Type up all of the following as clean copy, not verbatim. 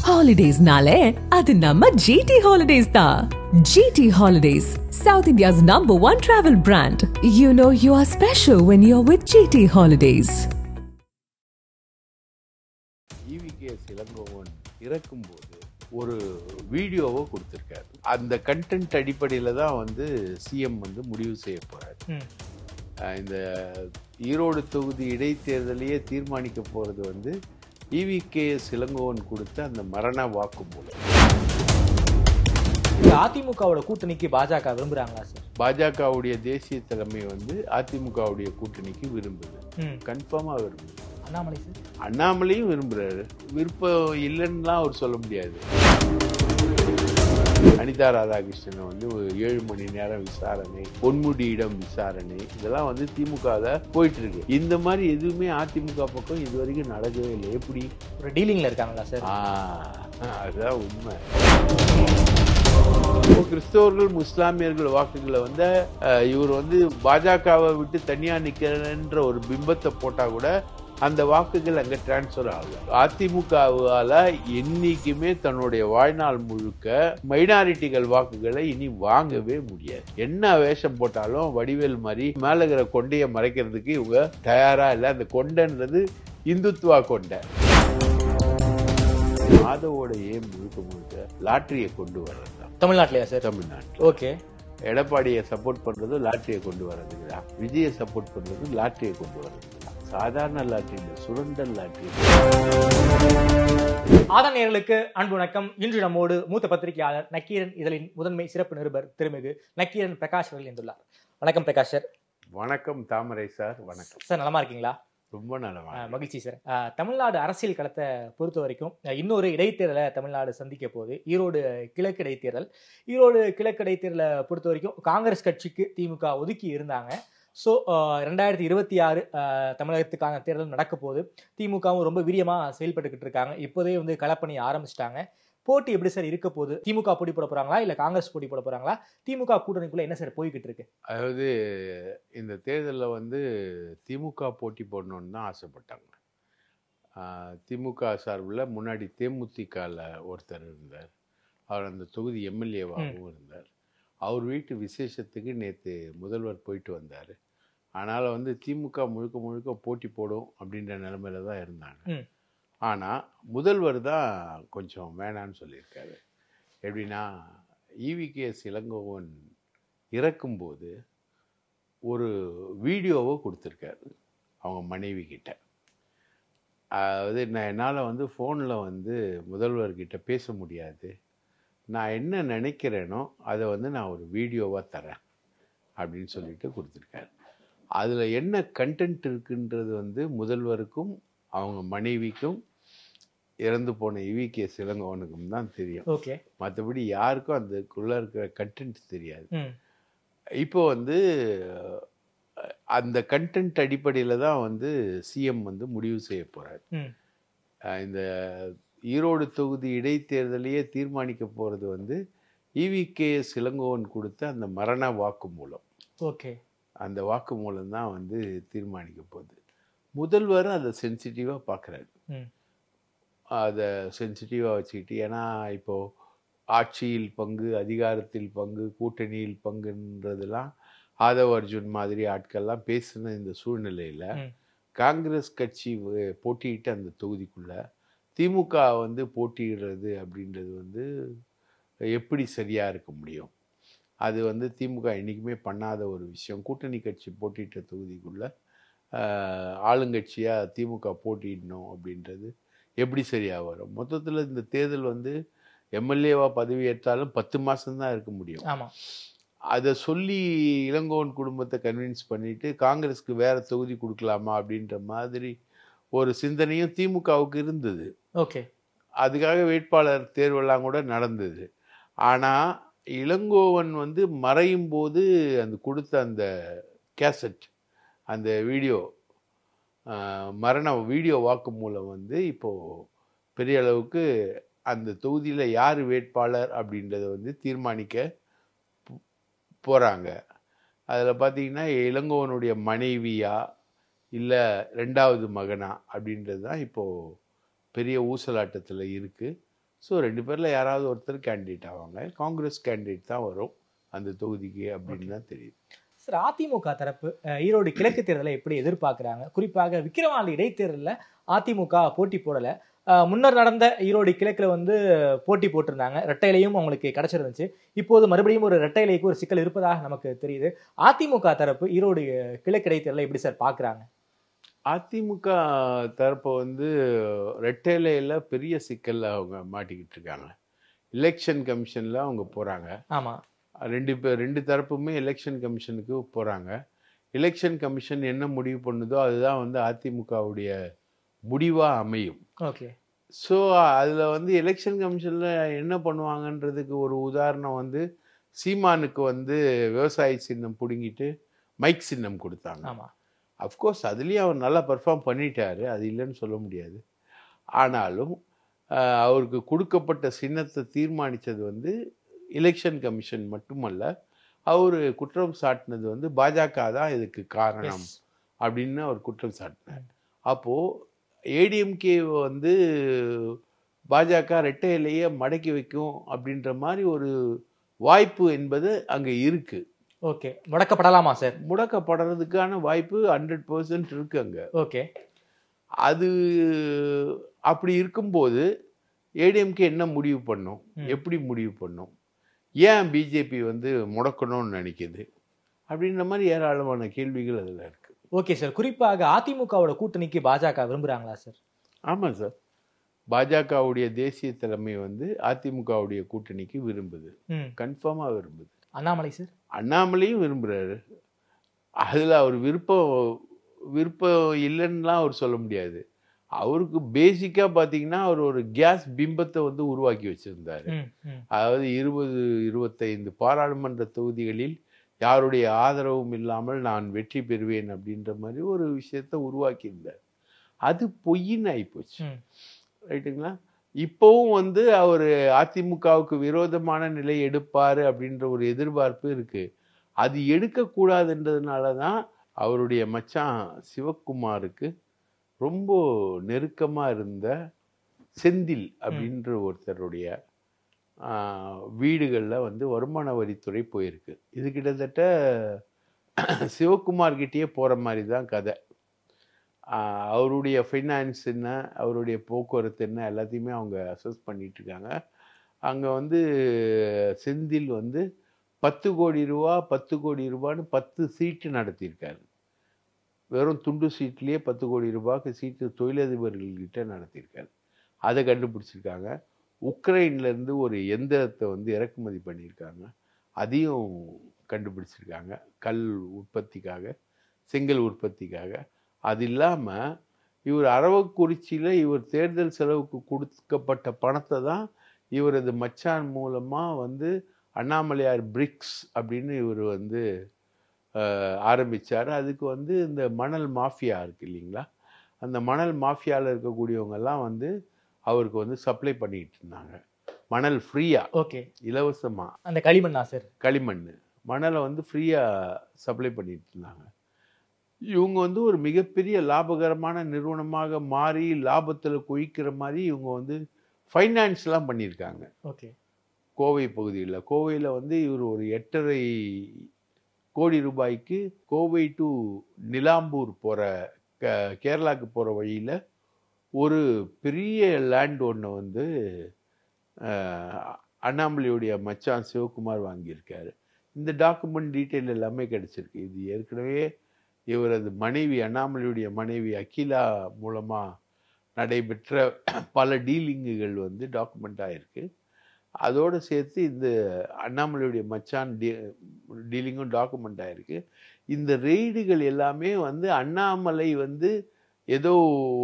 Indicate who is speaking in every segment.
Speaker 1: Holidays-nale, adu namma GT Holidays da. GT Holidays, South India's #1 travel brand. You know you are special when you're with GT Holidays.
Speaker 2: EVKS Elangovan இறக்கும்போது ஒரு வீடியோவை கொடுத்துருக்காரு. அந்த content அடிப்படையில் தான் வந்து சிஎம் வந்து முடிவு செய்ய போறாரு. இந்த ஈரோடு தொகுதி இடைத்தேர்தலையே தீர்மானிக்க போறது வந்து EVKS இளங்கோவன் கொடுத்த அந்த மரண வாக்குமூலம்.
Speaker 3: அதிமுகவோட கூட்டணிக்கு பாஜக விரும்புறாங்களா சார்?
Speaker 2: பாஜகவுடைய தேசிய தலைமை வந்து அதிமுகவுடைய கூட்டணிக்கு விரும்புது, கன்ஃபார்மா விரும்புது.
Speaker 3: அண்ணாமலை சார்,
Speaker 2: அண்ணாமலையும் விரும்புறாரு. விருப்பம் இல்லைன்னுலாம் அவர் சொல்ல முடியாது. அனிதா ராதாகிருஷ்ணன் வந்து 7 மணி நேரம் விசாரணை, பொன்முடியிடம் விசாரணை, இதெல்லாம் வந்து திமுக போயிட்டு இருக்கு. இந்த மாதிரி எதுவுமே அதிமுக பக்கம் இது வரைக்கும் நடக்கவே இல்லை. எப்படி
Speaker 3: ஒரு டீலிங்ல இருக்காங்களா சார்?
Speaker 2: அதுதான் உண்மை. கிறிஸ்தவர்கள் முஸ்லாமியர்கள் வாக்குகளை வந்து இவர் வந்து பாஜகவை விட்டு தனியா நிக்கிறன்ற ஒரு பிம்பத்தை போட்டா கூட அந்த வாக்குகள் அங்க டிரான்ஸ்பர் ஆகல. அதிமுகவால என்னைக்குமே தன்னுடைய வாழ்நாள் முழுக்க மைனாரிட்டிகள் வாக்குகளை இனி வாங்கவே முடியாது. என்ன வேஷம் போட்டாலும் வடிவேல் மாதிரி மேல இருக்கிற கொண்டைய மறைக்கிறதுக்கு இவங்க தயாரா இல்லை. அந்த கொண்டைன்றது இந்துத்துவா கொண்டை. மாதவோட முழுக்க முழுக்க லாட்டரியை கொண்டு வர்றது தான்.
Speaker 3: தமிழ்நாட்டிலயா சார்?
Speaker 2: தமிழ்நாட்டில்.
Speaker 3: ஓகே.
Speaker 2: எடப்பாடியை சப்போர்ட் பண்றது லாட்டரியை கொண்டு வர்றதுக்குதான். விஜயை சப்போர்ட் பண்றது லாட்டரியை கொண்டு வர்றதுக்குதான். சாதாரண லாட்டரி, சுரண்டல் லாட்டரி.
Speaker 3: ஆதன் நேயர்களுக்கு அன்பு வணக்கம். இன்று நம்மோடு மூத்த பத்திரிகையாளர் நக்கீரன் இதழின் முதன்மை சிறப்பு நிருபர் திருமிகு நக்கீரன் பிரகாஷ் அவர்கள் இருந்துள்ளார். வணக்கம் பிரகாஷ் சார்.
Speaker 2: வணக்கம் தாமரை சார். வணக்கம்
Speaker 3: சார். நலமா இருக்கீங்களா?
Speaker 2: ரொம்ப நலமா.
Speaker 3: மகிழ்ச்சி சார். தமிழ்நாடு அரசியல் களத்தை பொறுத்த வரைக்கும் இன்னொரு இடைத்தேர்தலை தமிழ்நாடு சந்திக்க போகுது. ஈரோடு கிழக்கு இடைத்தேர்தல். ஈரோடு கிழக்கு இடைத்தேர்தலை பொறுத்த வரைக்கும் காங்கிரஸ் கட்சிக்கு திமுக ஒதுக்கி இருந்தாங்க. ஸோ 2026 தமிழகத்துக்கான தேர்தல் நடக்க போகுது. திமுகவும் ரொம்ப வீரியமாக செயல்பட்டுக்கிட்டு இருக்காங்க. இப்போதே வந்து களப்பணி ஆரம்பிச்சிட்டாங்க. போட்டி எப்படி சார் இருக்க போகுது? திமுக போட்டி போட போறாங்களா இல்லை காங்கிரஸ் போட்டி போட போறாங்களா? திமுக கூட்டணிக்குள்ள என்ன சார் போய்கிட்டு இருக்கு?
Speaker 2: அதாவது இந்த தேர்தலில் வந்து திமுக போட்டி போடணும்னு தான் ஆசைப்பட்டாங்க. திமுக சார்பில் முன்னாடி தேமுதிகவில் ஒருத்தர் இருந்தார். அவர் அந்த தொகுதி எம்எல்ஏவாகவும் இருந்தார். அவர் வீட்டு விசேஷத்துக்கு நேற்று முதல்வர் போயிட்டு வந்தார். ஆனால் வந்து திமுக முழுக்க முழுக்க போட்டி போடும் அப்படின்ற நிலைமையில தான் இருந்தாங்க. ஆனால் முதல்வர் தான் கொஞ்சம் வேணான்னு சொல்லியிருக்காரு. எப்படின்னா, EVKS இளங்கோவன் இறக்கும்போது ஒரு வீடியோவை கொடுத்துருக்காரு அவங்க மனைவி கிட்ட. அதாவது என்னால் வந்து ஃபோனில் வந்து முதல்வர்கிட்ட பேச முடியாது, நான் என்ன நினைக்கிறேனோ அதை வந்து நான் ஒரு வீடியோவாக தரேன் அப்படின்னு சொல்லிட்டு கொடுத்துருக்காரு. அதில் என்ன கண்டென்ட் இருக்குன்றது வந்து முதல்வருக்கும் அவங்க மனைவிக்கும் இறந்து போன EVKS இளங்கோவனுக்கும் தான் தெரியும்.
Speaker 3: ஓகே.
Speaker 2: மற்றபடி யாருக்கும் அதுக்குள்ளே இருக்கிற கண்டென்ட் தெரியாது. இப்போ வந்து அந்த கண்டென்ட் அடிப்படையில் தான் வந்து சிஎம் வந்து முடிவு செய்ய போகிறார். இந்த ஈரோடு தொகுதி இடைத்தேர்தலையே தீர்மானிக்க போகிறது வந்து EVKS இளங்கோவன் கொடுத்த அந்த மரண வாக்குமூலம்.
Speaker 3: ஓகே. அந்த
Speaker 2: வாக்குமூலம் தான் வந்து தீர்மானிக்க போகுது. முதல்வரும் அதை சென்சிட்டிவாக பார்க்குறாரு. அதை சென்சிட்டிவாக வச்சுக்கிட்டு, ஏன்னா இப்போது ஆட்சியில் பங்கு, அதிகாரத்தில் பங்கு, கூட்டணியில் பங்குன்றதெல்லாம் ஆதவ் அர்ஜுன் மாதிரி ஆட்கள்லாம் பேசின இந்த சூழ்நிலையில் காங்கிரஸ் கட்சி போட்டியிட்டு அந்த தொகுதிக்குள்ளே திமுக வந்து போட்டியிடுறது அப்படின்றது வந்து எப்படி சரியாக இருக்க முடியும்? அது வந்து திமுக என்றைக்குமே பண்ணாத ஒரு விஷயம். கூட்டணி கட்சி போட்டியிட்ட தொகுதிக்குள்ளே ஆளுங்கட்சியாக திமுக போட்டியிடணும் அப்படின்றது எப்படி சரியாக வரும்? மொத்தத்தில் இந்த தேர்தல் வந்து எம்எல்ஏவாக பதவி ஏற்றாலும் 10 மாதம்தான் இருக்க முடியும்.
Speaker 3: ஆமாம்.
Speaker 2: அதை சொல்லி இளங்கோவன் குடும்பத்தை கன்வின்ஸ் பண்ணிவிட்டு காங்கிரஸுக்கு வேறு தொகுதி கொடுக்கலாமா அப்படின்ற மாதிரி ஒரு சிந்தனையும் திமுகவுக்கு இருந்தது.
Speaker 3: ஓகே.
Speaker 2: அதுக்காக வேட்பாளர் தேர்வெல்லாம் கூட நடந்தது. ஆனால் இளங்கோவன் வந்து மறையும் போது அந்த கொடுத்த அந்த கேசட், அந்த வீடியோ, மரண வீடியோ வாக்குமூலம் வந்து இப்போது பெரிய அளவுக்கு அந்த தொகுதியில் யார் வேட்பாளர் அப்படின்றத வந்து தீர்மானிக்க போகிறாங்க. அதில் பார்த்தீங்கன்னா இளங்கோவனுடைய மனைவியா இல்லை 2வது மகனா அப்படின்றது தான் இப்போது பெரிய ஊசலாட்டத்தில் இருக்குது. ஸோ 2 பேரில் யாராவது ஒருத்தர் கேண்டிடேட் ஆவாங்க. காங்கிரஸ் கேண்டிடேட் தான் வரும் அந்த தொகுதிக்கு அப்படின்னு தான் தெரியுது.
Speaker 3: சார், அதிமுக தரப்பு ஈரோடு கிழக்கு தேர்தலை எப்படி எதிர்பார்க்குறாங்க? குறிப்பாக விக்கிரவாண்டி இடைத்தேர்தலில் அதிமுக போட்டி போடலை. முன்னர் நடந்த ஈரோடு கிழக்கில் வந்து போட்டி போட்டிருந்தாங்க. ரெட்டையிலையும் அவங்களுக்கு கிடைச்சிருந்துச்சு. இப்போது மறுபடியும் ஒரு ரெட்டையிலைக்கு ஒரு சிக்கல் இருப்பதாக நமக்கு தெரியுது. அதிமுக தரப்பு ஈரோடு கிழக்கு இடைத்தேர்தலை எப்படி சார் பார்க்குறாங்க?
Speaker 2: அதிமுக தரப்பை வந்து ரெட்டையிலையில் பெரிய சிக்கலில் அவங்க மாட்டிக்கிட்டு இருக்காங்க. எலெக்ஷன் கமிஷனில் அவங்க போகிறாங்க.
Speaker 3: ஆமாம்,
Speaker 2: ரெண்டு தரப்புமே எலெக்ஷன் கமிஷனுக்கு போகிறாங்க. எலெக்ஷன் கமிஷன் என்ன முடிவு பண்ணுதோ அதுதான் வந்து அதிமுகவுடைய முடிவாக அமையும்.
Speaker 3: ஓகே.
Speaker 2: ஸோ அதில் வந்து எலெக்ஷன் கமிஷனில் என்ன பண்ணுவாங்கன்றதுக்கு ஒரு உதாரணம் வந்து சீமானுக்கு வந்து விவசாய சின்னம் பிடுங்கிட்டு மைக் சின்னம் கொடுத்தாங்க.
Speaker 3: ஆமாம்,
Speaker 2: அஃப்கோர்ஸ் அதுலேயும் அவர் நல்லா பெர்ஃபார்ம் பண்ணிட்டாரு, அது இல்லைன்னு சொல்ல முடியாது. ஆனாலும் அவருக்கு கொடுக்கப்பட்ட சின்னத்தை தீர்மானித்தது வந்து எலெக்ஷன் கமிஷன் மட்டுமல்ல, அவர் குற்றம் சாட்டினது வந்து பாஜக தான் இதுக்கு காரணம் அப்படின்னு அவர் குற்றம் சாட்டினார். அப்போது ஏடிஎம்கே வந்து பாஜக ரெட்டையிலேயே மடக்கி வைக்கும் அப்படின்ற மாதிரி ஒரு வாய்ப்பு என்பது அங்கே இருக்குது.
Speaker 3: ஓகே. முடக்கப்படலாமா சார்?
Speaker 2: முடக்கப்படுறதுக்கான வாய்ப்பு 100% இருக்கு அங்கே.
Speaker 3: ஓகே.
Speaker 2: அது அப்படி இருக்கும்போது ஏடிஎம்கே என்ன முடிவு பண்ணும், எப்படி முடிவு பண்ணும், ஏன் பிஜேபி வந்து முடக்கணும்னு நினைக்கிது அப்படின்ற மாதிரி ஏராளமான கேள்விகள் அதில் இருக்குது.
Speaker 3: Okay sir. குறிப்பாக அதிமுகவோட கூட்டணிக்கு பாஜக விரும்புகிறாங்களா சார்?
Speaker 2: ஆமாம் சார். பாஜகவுடைய தேசிய தலைமை வந்து அதிமுகவுடைய கூட்டணிக்கு விரும்புது, கன்ஃபார்மாக விரும்புது.
Speaker 3: அண்ணாமலை சார்?
Speaker 2: அண்ணாமலையும் விரும்புகிறாரு. அதில் அவர் விருப்பம் இல்லைன்னுலாம் அவர் சொல்ல முடியாது. அவருக்கு பேசிக்காக பார்த்தீங்கன்னா அவர் ஒரு கேஸ் பிம்பத்தை வந்து உருவாக்கி வச்சுருந்தார். அதாவது 20-25 பாராளுமன்ற தொகுதிகளில் யாருடைய ஆதரவும் இல்லாமல் நான் வெற்றி பெறுவேன் அப்படின்ற மாதிரி ஒரு விஷயத்த உருவாக்கியிருந்தார். அது பொய்ன்னு ஆகிப்போச்சு, ரைட்டுங்களா? இப்போவும் வந்து அவர் அதிமுகவுக்கு விரோதமான நிலை எடுப்பார் அப்படின்ற ஒரு எதிர்பார்ப்பு இருக்குது. அது எடுக்கக்கூடாதுன்றதுனால தான் அவருடைய மச்சான் சிவக்குமாருக்கு ரொம்ப நெருக்கமாக இருந்த செந்தில் அப்படின்ற ஒருத்தருடைய வீடுகளில் வந்து வருமான வரித்துறை போயிருக்கு. இது கிட்டத்தட்ட சிவக்குமார்கிட்டயே போகிற மாதிரி தான் கதை. அவருடைய ஃபைனான்ஸ் என்ன, அவருடைய போக்குவரத்து என்ன, எல்லாத்தையுமே அவங்க அசஸ் பண்ணிகிட்ருக்காங்க. அங்கே வந்து செந்தில் வந்து 10 கோடி ரூபா 10 கோடி ரூபான்னு 10 சீட்டு நடத்தியிருக்காரு. வெறும் துண்டு சீட்லேயே 10 கோடி ரூபாய்க்கு சீட்டு தொழிலதிபர்கள்கிட்ட நடத்தியிருக்காரு. அதை கண்டுபிடிச்சிருக்காங்க. உக்ரைன்லேருந்து ஒரு எந்திரத்தை வந்து இறக்குமதி பண்ணியிருக்காங்க, அதையும் கண்டுபிடிச்சிருக்காங்க, கல் உற்பத்திக்காக, செங்கல் உற்பத்திக்காக. அது இல்லாமல் இவர் அரவக்குறிச்சியில் இவர் தேர்தல் செலவுக்கு கொடுக்கப்பட்ட பணத்தை தான் இவரது மச்சான் மூலமாக வந்து அண்ணாமலையார் பிரிக்ஸ் அப்படின்னு இவர் வந்து ஆரம்பித்தார். அதுக்கு வந்து இந்த மணல் மாஃபியா இருக்குது இல்லைங்களா, அந்த மணல் மாஃபியாவில் இருக்கக்கூடியவங்கெல்லாம் வந்து அவருக்கு வந்து சப்ளை பண்ணிகிட்டு இருந்தாங்க. மணல் ஃப்ரீயாக,
Speaker 3: ஓகே,
Speaker 2: இலவசமாக.
Speaker 3: அந்த களிமண்ணா சார்? களிமண்
Speaker 2: மணலை வந்து ஃப்ரீயாக சப்ளை பண்ணிட்டு இருந்தாங்க. இவங்க வந்து ஒரு மிகப்பெரிய லாபகரமான நிறுவனமாக மாறி லாபத்தில் குவிக்கிற மாதிரி இவங்க வந்து ஃபைனான்ஸ்லாம் பண்ணியிருக்காங்க.
Speaker 3: ஓகே. கோவை பகுதியில்,
Speaker 2: கோவையில் வந்து இவர் ஒரு 8.5 கோடி ரூபாய்க்கு கோவை டு நிலாம்பூர் போகிற கேரளாவுக்கு போகிற வழியில் ஒரு பெரிய லேண்ட் ஒன்று வந்து அண்ணாமலையுடைய மச்சான் சிவகுமார் வாங்கியிருக்காரு. இந்த டாக்குமெண்ட் டீட்டெயில் எல்லாமே கிடச்சிருக்கு. இது ஏற்கனவே இவரது மனைவி, அண்ணாமலையுடைய மனைவி அகிலா மூலமாக நடைபெற்ற பல டீலிங்குகள் வந்து டாக்குமெண்ட் ஆகிருக்கு. அதோடு சேர்த்து இந்த அண்ணாமலையுடைய மச்சான் டீலிங்கும் டாக்குமெண்ட் ஆகிருக்கு. இந்த ரெய்டுகள் எல்லாமே வந்து அண்ணாமலை வந்து ஏதோ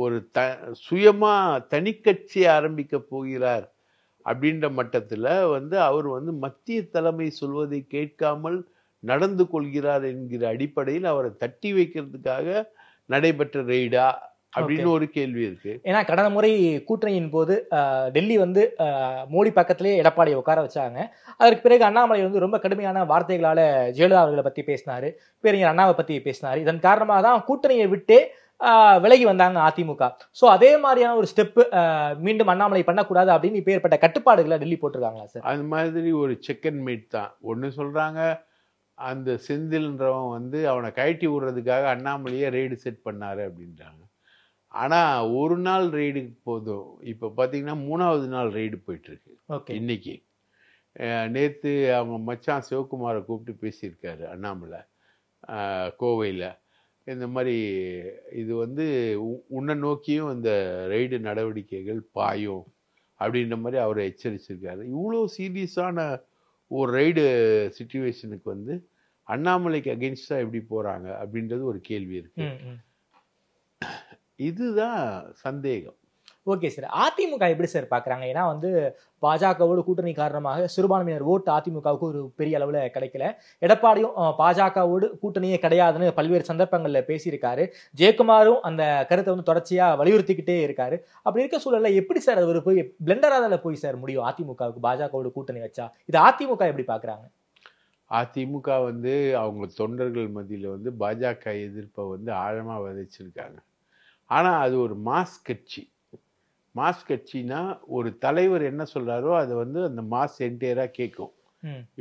Speaker 2: ஒரு சுயமாக தனிக்கட்சி ஆரம்பிக்க போகிறார் அப்படின்ற மட்டத்தில் வந்து அவர் வந்து மத்திய தலைமை சொல்வதை கேட்காமல் நடந்து கொள்கிறார் என்கிற அடிப்படையில் அவரை தட்டி வைக்கிறதுக்காக நடைபெற்ற ரெய்டா அப்படின்னு ஒரு கேள்வி இருக்கு.
Speaker 3: ஏன்னா கடந்த முறை கூட்டணியின் போது டெல்லி வந்து மோடி பக்கத்திலேயே எடப்பாடியை உட்கார வச்சாங்க. அதற்கு பிறகு அண்ணாமலை வந்து ரொம்ப கடுமையான வார்த்தைகளால் ஜெயலலிதா அவர்களை பற்றி பேசினார், பேரறிஞர் அண்ணாவை பற்றி பேசினார். இதன் காரணமாக தான் கூட்டணியை விட்டே விலகி வந்தாங்க அதிமுக. ஸோ அதே மாதிரியான ஒரு ஸ்டெப்பு மீண்டும் அண்ணாமலை பண்ணக்கூடாது அப்படின்னு இப்போ ஏற்பட்ட கட்டுப்பாடுகளை டெல்லி போட்டிருக்காங்களா சார்?
Speaker 2: அது மாதிரி ஒரு செக் அண்ட் மீட் தான். ஒன்று சொல்கிறாங்க, அந்த செந்தில்ன்றவன் வந்து அவனை கழட்டி விடுறதுக்காக அண்ணாமலையே ரெய்டு செட் பண்ணாரு அப்படின்றாங்க. ஆனால் ஒரு நாள் ரெய்டுக்கு போதும். இப்போ பார்த்தீங்கன்னா 3வது நாள் ரெய்டு போயிட்டுருக்கு. இன்னைக்கு நேற்று அவங்க மச்சான் சிவகுமாரை கூப்பிட்டு பேசியிருக்காரு அண்ணாமலை கோவையில். இந்த மாதிரி இது வந்து உன்னை நோக்கியும் இந்த ரெய்டு நடவடிக்கைகள் பாயும் அப்படின்ற மாதிரி அவரை எச்சரிச்சிருக்காரு. இவ்வளோ சீரியஸான ஒரு ரெய்டு சிச்சுவேஷனுக்கு வந்து அண்ணாமலைக்கு அகெயின்ஸ்டாக எப்படி போகிறாங்க அப்படின்றது ஒரு கேள்வி இருக்கு. இதுதான் சந்தேகம்.
Speaker 3: ஓகே சார், அதிமுக எப்படி சார் பார்க்குறாங்க? ஏன்னா வந்து பாஜகவோட கூட்டணி காரணமாக சிறுபான்மையினர் ஓட்டு அதிமுகவுக்கு ஒரு பெரிய அளவில் கிடைக்கல. எடப்பாடியும் பாஜகவோடு கூட்டணியே கிடையாதுன்னு பல்வேறு சந்தர்ப்பங்களில் பேசியிருக்காரு. ஜெயக்குமாரும் அந்த கருத்தை வந்து தொடர்ச்சியாக வலியுறுத்திக்கிட்டே இருக்காரு. அப்படி இருக்க சூழல்ல எப்படி சார் அது ஒரு போய் பிளெண்டராக போய் சார் முடியும் அதிமுகவுக்கு பாஜகவோட கூட்டணி வச்சா? இது அதிமுக எப்படி பார்க்குறாங்க?
Speaker 2: அதிமுக வந்து அவங்க தொண்டர்கள் மத்தியில் வந்து பாஜக எதிர்ப்பை வந்து ஆழமாக விதைச்சிருக்காங்க. ஆனால் அது ஒரு மாஸ் கட்சி. மாஸ் கட்சினா ஒரு தலைவர் என்ன சொல்கிறாரோ அதை வந்து அந்த மாஸ் என்டையராக கேட்கும்.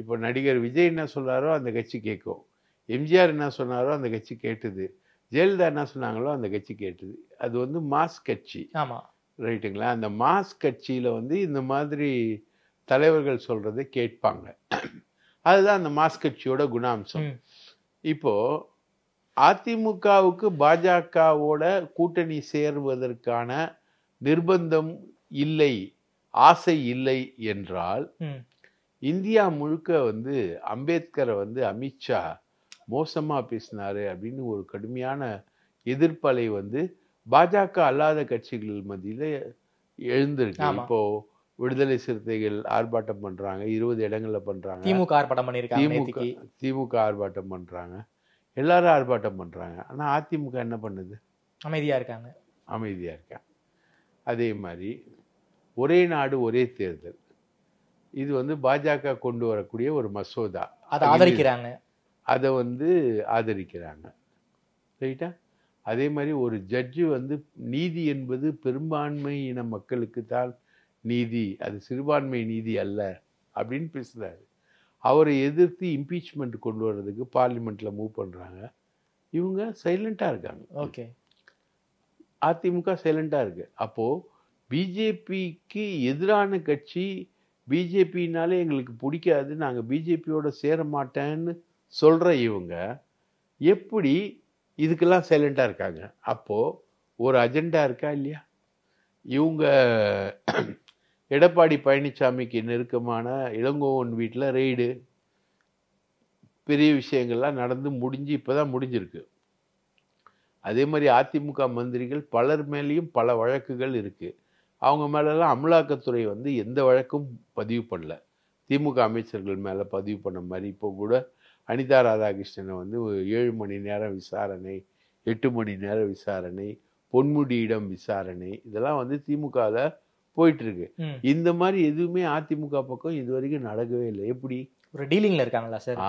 Speaker 2: இப்போ நடிகர் விஜய் என்ன சொல்கிறாரோ அந்த கட்சி கேட்கும். எம்ஜிஆர் என்ன சொன்னாரோ அந்த கட்சி கேட்டுது. ஜெயலலிதா என்ன சொன்னாங்களோ அந்த கட்சி கேட்டுது. அது வந்து மாஸ் கட்சி.
Speaker 3: ஆமாம்,
Speaker 2: ரைட்டுங்களா? அந்த மாஸ் கட்சியில் வந்து இந்த மாதிரி தலைவர்கள் சொல்கிறத கேட்பாங்க. அதுதான் அந்த மாஸ் கட்சியோட குணாம்சம். இப்போது அதிமுகவுக்கு பாஜகவோட கூட்டணி சேருவதற்கான நிர்பந்தம் இல்லை, ஆசை இல்லை என்றால் இந்தியா முழுக்க வந்து அம்பேத்கரை வந்து அமித்ஷா மோசமா பேசினாரு அப்படின்னு ஒரு கடுமையான எதிர்ப்பலை வந்து பாஜக அல்லாத கட்சிகள் மத்தியில எழுந்திருக்கு. இப்போ விடுதலை சிறுத்தைகள் ஆர்ப்பாட்டம் பண்றாங்க, 20 இடங்கள்ல பண்றாங்க.
Speaker 3: திமுக ஆர்ப்பாட்டம் பண்ணிருக்காங்க,
Speaker 2: திமுக ஆர்ப்பாட்டம் பண்றாங்க, எல்லாரும் ஆர்ப்பாட்டம் பண்றாங்க. ஆனா அதிமுக என்ன பண்ணுது?
Speaker 3: அமைதியா இருக்காங்க.
Speaker 2: அதே மாதிரி ஒரே நாடு ஒரே தேர்தல், இது வந்து பாஜக கொண்டு வரக்கூடிய ஒரு மசோதா,
Speaker 3: அதை ஆதரிக்கிறாங்க.
Speaker 2: அதை வந்து ஆதரிக்கிறாங்க, ரைட்டா? அதே மாதிரி ஒரு ஜட்ஜு வந்து நீதி என்பது பெரும்பான்மை இன மக்களுக்கு தான் நீதி, அது சிறுபான்மை நீதி அல்ல அப்படின்னு பேசுறாரு. அவரை எதிர்த்து இம்பீச்மெண்ட் கொண்டு வர்றதுக்கு பார்லிமெண்ட்ல மூவ் பண்றாங்க. இவங்க சைலண்டா இருக்காங்க.
Speaker 3: ஓகே,
Speaker 2: அதிமுக சைலண்டா இருக்கு. அப்போ பிஜேபிக்கு எதிரான கட்சி, பிஜேபினாலே எங்களுக்கு பிடிக்காது, நாங்க பிஜேபியோட சேர மாட்டேன்னு சொல்ற இவங்க எப்படி இதுக்கெல்லாம் சைலண்டா இருக்காங்க? அப்போ ஒரு அஜெண்டா இருக்கா இல்லையா? இவங்க எடப்பாடி பழனிசாமிக்கு நெருக்கமான இளங்கோவன் வீட்டில் ரெய்டு, பெரிய விஷயங்கள்லாம் நடந்து முடிஞ்சு இப்போதான் முடிஞ்சிருக்கு. அதே மாதிரி அதிமுக மந்திரிகள் பலர் மேலேயும் பல வழக்குகள் இருக்கு. அவங்க மேலெல்லாம் அமலாக்கத்துறை வந்து எந்த வழக்கும் பதிவு பண்ணல. திமுக அமைச்சர்கள் மேலே பதிவு பண்ண மாதிரி இப்போ கூட அனிதா ராதாகிருஷ்ணனை வந்து 7 மணி நேரம் விசாரணை, 8 மணி நேரம் விசாரணை, பொன்முடியிடம் விசாரணை, இதெல்லாம் வந்து திமுகவில் போயிட்டு இருக்கு. இந்த மாதிரி எதுவுமே அதிமுக பக்கம் இது வரைக்கும் நடக்கவே இல்லை. எப்படி?
Speaker 3: ஒரு டீலிங்ல இருக்காங்களா சார்?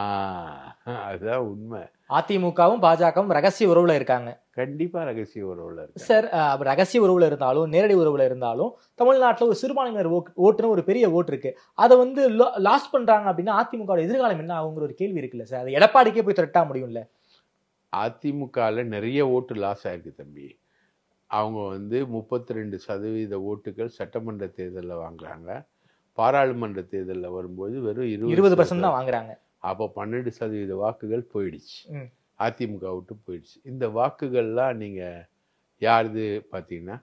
Speaker 2: அதுதான் உண்மை.
Speaker 3: அதிமுகவும் பாஜகவும் ரகசிய உறவுல இருக்காங்க.
Speaker 2: கண்டிப்பா ரகசிய உறவுல இருக்கு
Speaker 3: சார். ரகசிய உறவுல இருந்தாலும் நேரடி உறவுல இருந்தாலும் தமிழ்நாட்டில் ஒரு சிறுபான்மையினர் ஓட்டுன்னு ஒரு பெரிய ஓட்டு இருக்கு. அதை வந்து லாஸ் பண்றாங்க அப்படின்னா அதிமுக எதிர்காலம் என்ன ஆகுங்கிற ஒரு கேள்வி இருக்குல்ல சார்? அது எடப்பாடிக்கே போய் திரட்டா முடியும்ல?
Speaker 2: அதிமுகவில் நிறைய ஓட்டு லாஸ் ஆயிருக்கு தம்பி. அவங்க வந்து 32% ஓட்டுகள் சட்டமன்ற தேர்தலில் வாங்குறாங்க. பாராளுமன்ற தேர்தலில் வரும்போது வெறும்
Speaker 3: 20% தான் வாங்குறாங்க.
Speaker 2: அப்போ 12% வாக்குகள் போயிடுச்சு, அதிமுக விட்டு போயிடுச்சு. இந்த வாக்குகள்லாம் நீங்கள் யாருது பார்த்தீங்கன்னா,